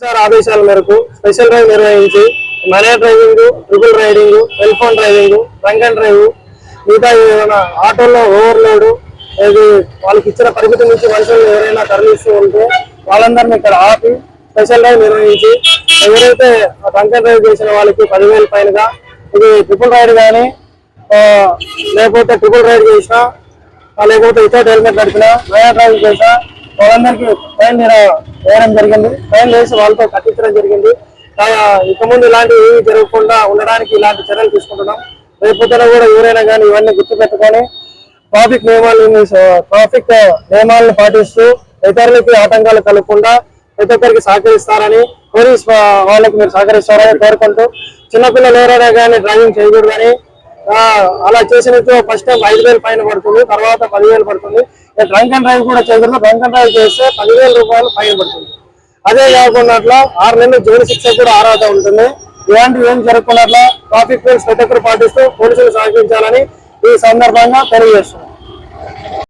Sir ఆదేశాల మేరకు special drive నిర్వహించి money driving, triple riding, cell phone driving, drunk and drive, మిగతా ఏమైనా ఆటోల్లో ఓవర్లోడ్, ఇది వాళ్ళకి ఇచ్చిన పరిమితి నుంచి మనుషులు ఎవరైనా తరలిస్తూ ఉంటే వాళ్ళందరినీ ఇక్కడ ఆపి స్పెషల్ డ్రైవ్ నిర్వహించి ఎవరైతే డ్రంక్ అండ్ డ్రైవ్ చేసిన వాళ్ళకి 10,000 ఫైన్గా, ఇది ట్రిపుల్ రైడ్ కానీ లేకపోతే ట్రిపుల్ రైడ్ చేసినా లేకపోతే వితౌట్ హెల్మెట్ నడిపినా, మనీ డ్రైవింగ్ చేసినా వాళ్ళందరికీ ఫైన్ వేయడం జరిగింది. ఫైన్ వేసి వాళ్ళతో కట్టించడం జరిగింది. ఇక ముందు ఇలాంటివి ఏమీ జరగకుండా ఉండడానికి ఇలాంటి చర్యలు తీసుకుంటున్నాం. రేపొద్దున కూడా ఎవరైనా కానీ ఇవన్నీ గుర్తుపెట్టుకొని ట్రాఫిక్ నియమాలను పాటిస్తూ ఇతరులకి ఆటంకాలు కలగకుండా ప్రతి ఒక్కరికి సహకరిస్తారని, పోలీస్ వాళ్ళకి మీరు సహకరిస్తారని కోరుకుంటూ, చిన్నపిల్లలు ఎవరైనా కానీ డ్రైవింగ్ చేయకూడదని, అలా చేసినట్టు ఫస్ట్ టైం 5,000 ఫైన్ పడుతుంది, తర్వాత 10,000 పడుతుంది. డ్రంక్ అండ్ డ్రైవ్ కూడా చేయకుండా డ్రంక్ అండ్ డ్రైవ్ చేస్తే 10,000 రూపాయలు ఫైన్ పడుతుంది. అదే కాకుండా 6 నెలలు జైలు శిక్ష కూడా అర్హత ఉంటుంది. ఇలాంటివి ఏం జరగకుండా ట్రాఫిక్ రూల్స్ ప్రతి ఒక్కరు పాటిస్తూ పోలీసులు సహకరించాలని ఈ సందర్భంగా తెలియజేస్తున్నాం.